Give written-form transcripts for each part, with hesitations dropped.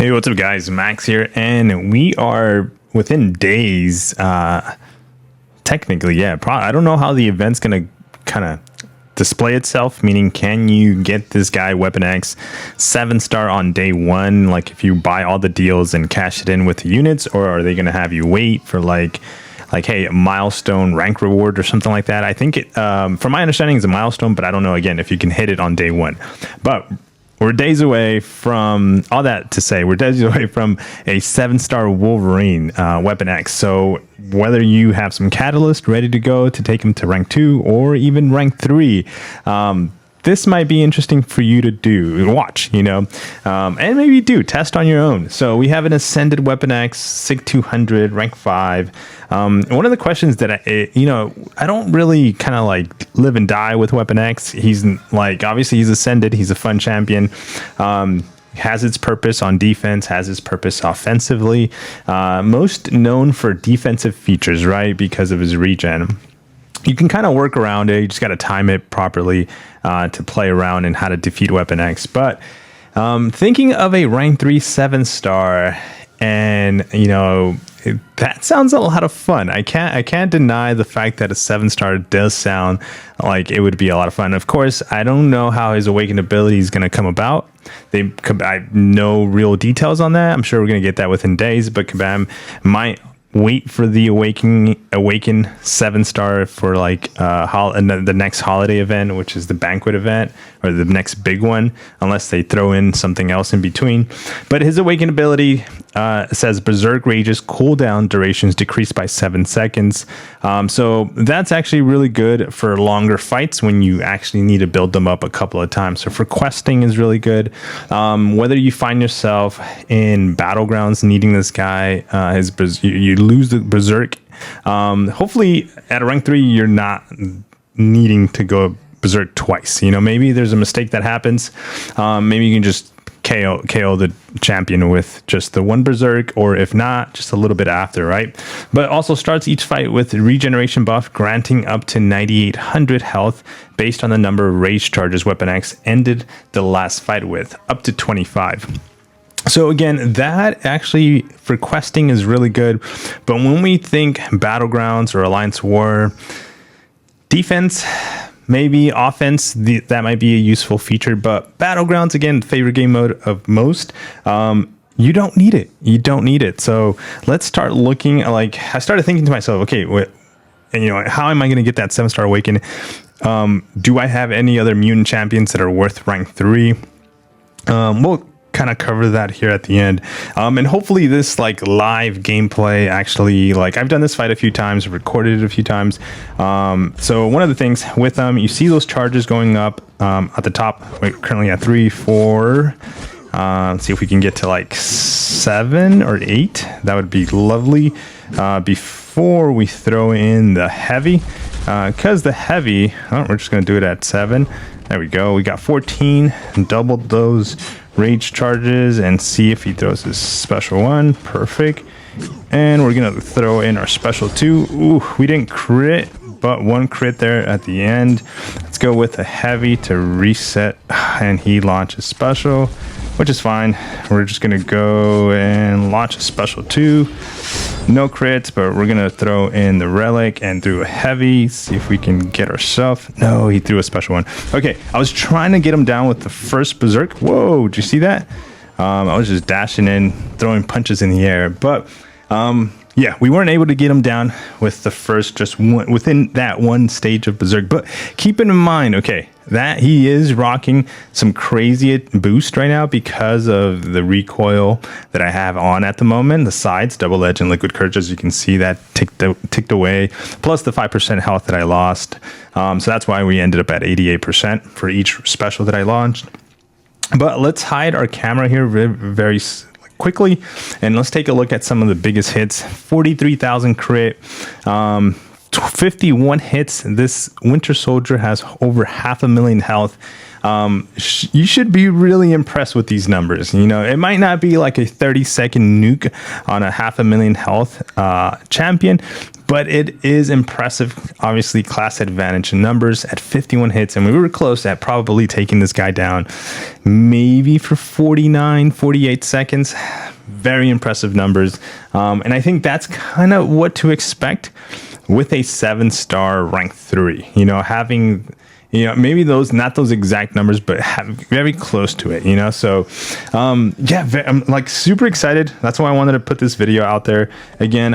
Hey, what's up, guys? Max here, and we are within days. Technically, yeah. I don't know how the event's gonna kind of display itself. Meaning, can you get this guy Weapon X 7-star on day one? Like, if you buy all the deals and cash it in with the units, or are they gonna have you wait for like hey, a milestone rank reward or something like that? I think it, from my understanding, is a milestone, but I don't know again if you can hit it on day one. But we're days away from all that to say we're days away from a 7-star Wolverine Weapon X. So whether you have some catalyst ready to go to take him to rank 2 or even rank 3, this might be interesting for you to do, watch, and maybe do test on your own. So we have an Ascended Weapon X, SIG 200, rank 5. One of the questions that I don't really kind of like live and die with Weapon X. He's like, obviously he's Ascended. He's a fun champion. Has its purpose on defense, has its purpose offensively. Most known for defensive features, right? Because of his regen. You can kind of work around it. You just got to time it properly to play around and how to defeat Weapon X. But thinking of a rank 3 7-star, and that sounds a lot of fun. I can't deny the fact that a 7-star does sound like it would be a lot of fun. Of course, I don't know how his awakened ability is going to come about. I have no real details on that. I'm sure we're going to get that within days. But Kabam might wait for the awaken 7-star for like the next holiday event, which is the banquet event, or the next big one, unless they throw in something else in between. But his awaken ability says Berserk Rage's cooldown durations decreased by 7 seconds. So that's actually really good for longer fights when you actually need to build them up a couple of times. So for questing is really good. Whether you find yourself in battlegrounds needing this guy, you lose the Berserk. Hopefully at a rank 3 you're not needing to go Berserk twice. Maybe there's a mistake that happens. Maybe you can just KO the champion with just the one Berserk, or if not, just a little bit after, right? But also starts each fight with regeneration buff, granting up to 9,800 health based on the number of rage charges Weapon X ended the last fight with, up to 25. So again, that actually for questing is really good. But when we think battlegrounds or alliance war, defense, maybe offense, that might be a useful feature. But battlegrounds, again, favorite game mode of most. You don't need it. You don't need it. So let's start looking. I started thinking to myself, okay, how am I going to get that 7-star awaken? Do I have any other mutant champions that are worth rank 3? We'll kind of cover that here at the end, and hopefully this live gameplay actually, I've done this fight a few times, recorded it a few times. So one of the things with them, you see those charges going up at the top. We're currently at 3, 4. Let's see if we can get to 7 or 8. That would be lovely. Before we throw in the heavy, because the heavy, we're just going to do it at 7. There we go. We got 14 and doubled those rage charges, and see if he throws his special one. Perfect. And we're gonna throw in our special 2. Ooh, we didn't crit, but 1 crit there at the end. Let's go with a heavy to reset, and he launches special, which is fine. We're just gonna go and launch a special 2. No crits, but we're gonna throw in the relic and through a heavy, see if we can get ourselves. No, he threw a special one. Okay, I was trying to get him down with the first Berserk. Whoa, did you see that? I was just dashing in, throwing punches in the air, but yeah, we weren't able to get him down with the first, just one, within that one stage of Berserk. But keep in mind, okay, that he is rocking some crazy boost right now because of the recoil that I have on at the moment. The sides, Double Edge and Liquid Courage, as you can see, that ticked away, plus the 5% health that I lost. So that's why we ended up at 88% for each special that I launched. But let's hide our camera here very quickly, and let's take a look at some of the biggest hits. 43,000 crit, 51 hits. This Winter Soldier has over 500,000 health. you should be really impressed with these numbers. You know, it might not be like a 30-second nuke on a 500,000 health champion, but it is impressive. Obviously, class advantage in numbers at 51 hits, and we were close at probably taking this guy down maybe for 49, 48 seconds. Very impressive numbers. And I think that's kind of what to expect with a 7-star rank 3. You know, having, you know, maybe not those exact numbers, but very close to it, you know? So, yeah, I'm like super excited. That's why I wanted to put this video out there. Again,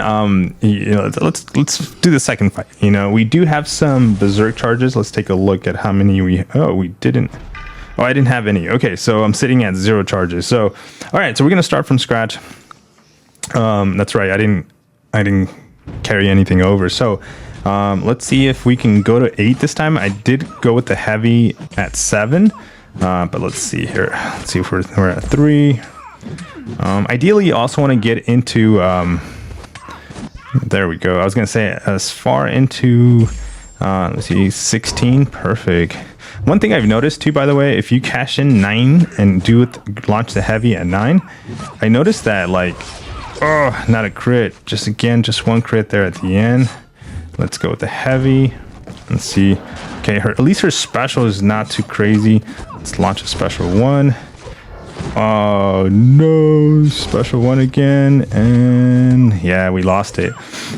you know, let's do the second fight. You know, we do have some berserk charges. Let's take a look at how many we didn't. Oh, I didn't have any. Okay, so I'm sitting at 0 charges. So, all right, so we're gonna start from scratch. That's right. I didn't carry anything over. So, let's see if we can go to 8 this time. I did go with the heavy at 7, but let's see here. Let's see if we're at 3. Ideally, you also want to get into. There we go. I was gonna say as far into. Let's see, 16. Perfect. One thing I've noticed too, by the way, if you cash in 9 and launch the heavy at 9, I noticed that like, oh, not a crit. Just one crit there at the end. Let's go with the heavy. Let's see. Okay, at least her special is not too crazy. Let's launch a special 1. Oh no, special 1 again, and yeah, we lost it.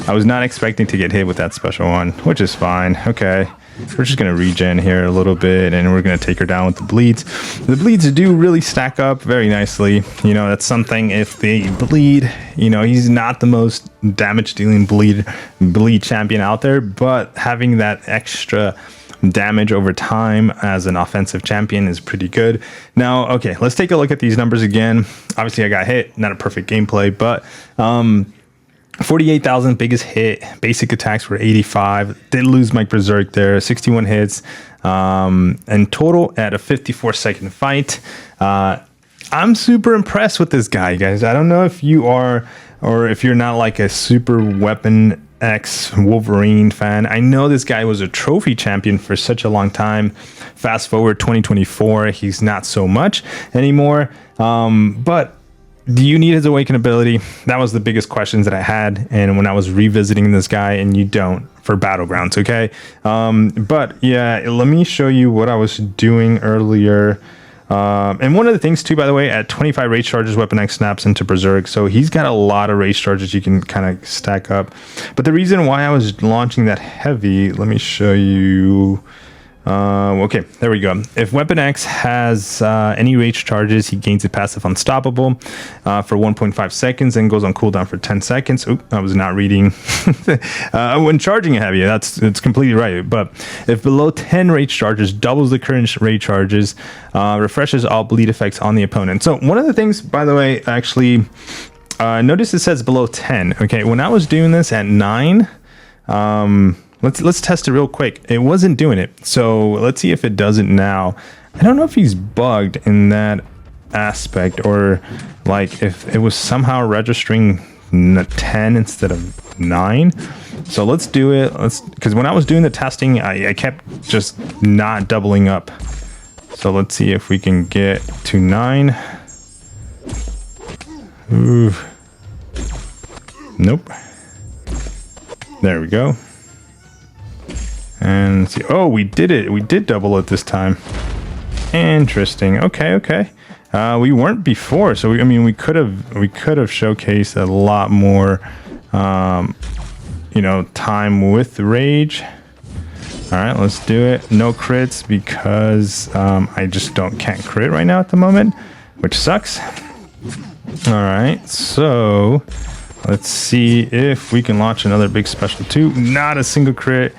I was not expecting to get hit with that special 1, which is fine. Okay, we're just gonna regen here a little bit, and we're gonna take her down with the bleeds. The bleeds do really stack up very nicely. You know, that's something. If they bleed, you know, he's not the most damage dealing bleed champion out there, but having that extra damage over time as an offensive champion is pretty good. Now, okay, let's take a look at these numbers again. Obviously, I got hit, not a perfect gameplay, but 48,000 biggest hit. Basic attacks were 85. Did lose my berserk there. 61 hits, and total at a 54-second fight. I'm super impressed with this guy, guys. I don't know if you are, or if you're not like a super weapon X Wolverine fan. I know this guy was a trophy champion for such a long time. Fast forward 2024, he's not so much anymore. But do you need his awaken ability? That was the biggest questions that I had, and when I was revisiting this guy, and you don't for Battlegrounds, okay? But yeah, let me show you what I was doing earlier. And one of the things too, by the way, at 25 rage charges, Weapon X snaps into Berserk. So he's got a lot of rage charges you can kind of stack up. But the reason why I was launching that heavy, let me show you. Okay, there we go. If Weapon X has any rage charges, he gains a passive Unstoppable for 1.5 seconds and goes on cooldown for 10 seconds. Oop, I was not reading. When charging a heavy, it's completely right. But if below 10 rage charges, doubles the current rage charges, refreshes all bleed effects on the opponent. So one of the things, by the way, actually, notice it says below 10. Okay, when I was doing this at 9, let's test it real quick. It wasn't doing it, so let's see if it does it now. I don't know if he's bugged in that aspect, or like if it was somehow registering 10 instead of 9. So let's do it. Because when I was doing the testing, I kept just not doubling up. So let's see if we can get to 9. Ooh. Nope. There we go. And let's see. Oh, we did it. We did double it this time. Interesting. Okay. We weren't before, so we could have showcased a lot more, time with rage. All right, let's do it. No crits because I just can't crit right now at the moment, which sucks. All right, so let's see if we can launch another big special 2. Not a single crit.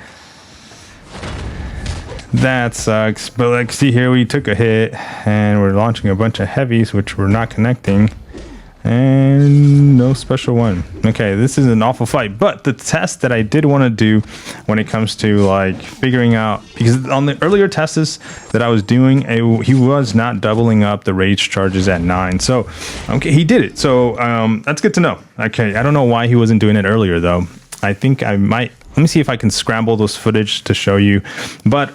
That sucks, but like, see here, we took a hit and we're launching a bunch of heavies, which we're not connecting, and no special 1. Okay, this is an awful fight, but the test that I did want to do when it comes to like figuring out, because on the earlier tests that I was doing, he was not doubling up the rage charges at 9. So okay, he did it. So that's good to know. Okay, I don't know why he wasn't doing it earlier though. I think I might, let me see if I can scramble those footage to show you. But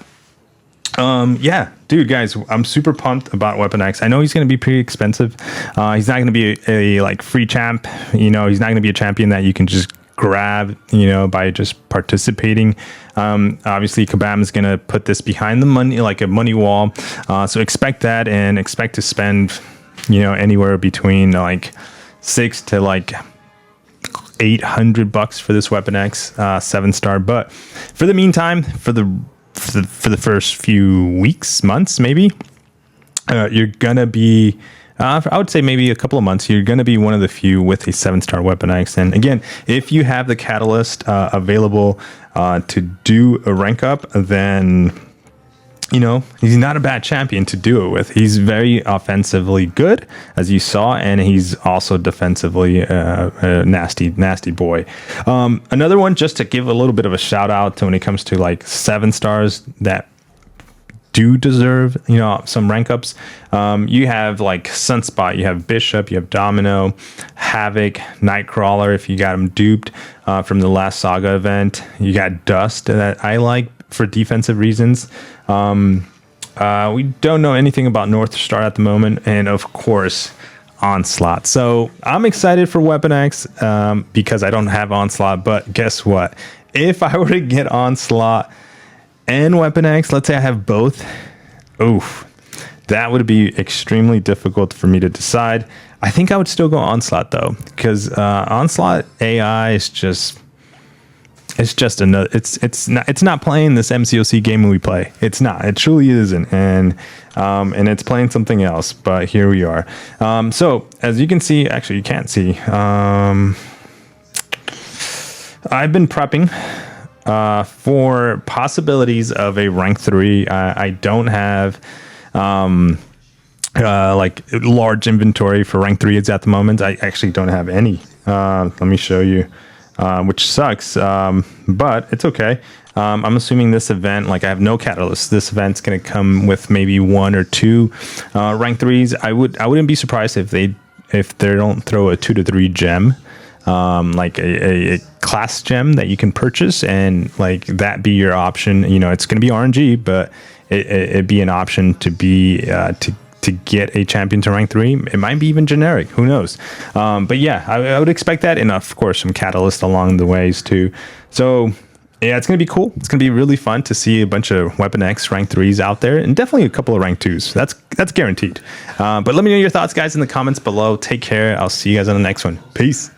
Yeah, dude, guys, I'm super pumped about Weapon X. I know he's going to be pretty expensive. He's not going to be a like free champ. You know, he's not going to be a champion that you can just grab, you know, by just participating. Obviously, Kabam is going to put this behind the money, like a money wall. So expect that, and expect to spend, you know, anywhere between like $600 to like $800 for this Weapon X 7-star. But for the meantime, for the first few weeks, months, maybe, you're gonna be, I would say maybe a couple of months, you're gonna be one of the few with a 7-star Weapon X. And again, if you have the catalyst available to do a rank up, then, you know, he's not a bad champion to do it with. He's very offensively good, as you saw, and he's also defensively a nasty boy. Another one, just to give a little bit of a shout out to when it comes to like 7-stars that do deserve, you know, some rank ups. You have like Sunspot, you have Bishop, you have Domino, Havoc, Nightcrawler if you got him duped from the last Saga event. You got Dust that I like for defensive reasons. We don't know anything about North Star at the moment, and of course Onslaught. So I'm excited for Weapon X because I don't have Onslaught, but guess what? If I were to get Onslaught and Weapon X, let's say I have both, oof, that would be extremely difficult for me to decide. I think I would still go Onslaught though, because Onslaught AI is just, it's just another, it's not playing this MCOC game we play. It's not, it truly isn't. And it's playing something else, but here we are. So as you can see, actually you can't see, I've been prepping for possibilities of a rank 3. I don't have like large inventory for rank 3s at the moment. I actually don't have any. Let me show you. Which sucks, but it's okay. I'm assuming this event, like I have no catalyst. This event's going to come with maybe 1 or 2 rank 3s. I wouldn't be surprised if they don't throw a 2 to 3 gem, like a class gem that you can purchase, and like that be your option. You know, it's going to be RNG, but it'd be an option to be to get a champion to rank 3. It might be even generic, who knows. But yeah, I would expect that, and of course some catalyst along the ways too. So yeah, it's gonna be cool. It's gonna be really fun to see a bunch of Weapon X rank 3s out there, and definitely a couple of rank 2s. That's guaranteed. But let me know your thoughts, guys, in the comments below. Take care. I'll see you guys on the next one. Peace.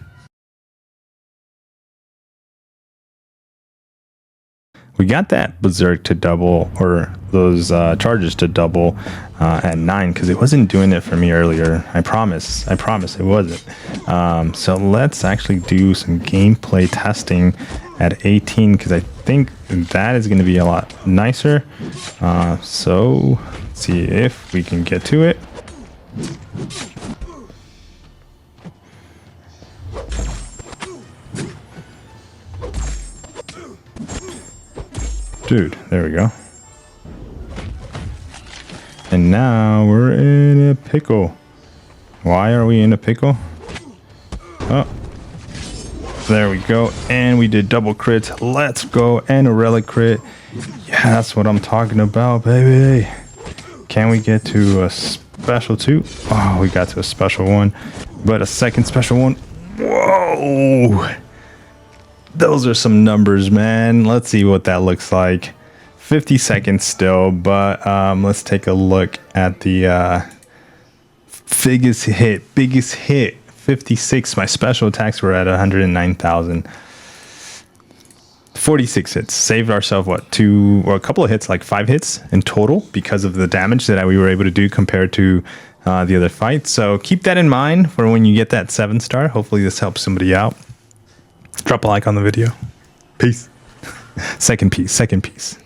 We got that Berserk to double, or those charges to double at 9, because it wasn't doing it for me earlier. I promise it wasn't. So let's actually do some gameplay testing at 18, because I think that is going to be a lot nicer. So let's see if we can get to it. Dude, there we go. And now we're in a pickle. Why are we in a pickle? Oh, there we go. And we did double crits. Let's go. And a relic crit. Yeah, that's what I'm talking about, baby. Can we get to a special 2? Oh, we got to a special 1. But a second special 1. Whoa. Those are some numbers, man. Let's see what that looks like. 50 seconds still, but let's take a look at the biggest hit. 56. My special attacks were at 109,000. 46 hits. Saved ourselves what, a couple of hits, like 5 hits in total, because of the damage that we were able to do compared to the other fight. So keep that in mind for when you get that 7-star. Hopefully this helps somebody out. Drop a like on the video. Peace. Second piece.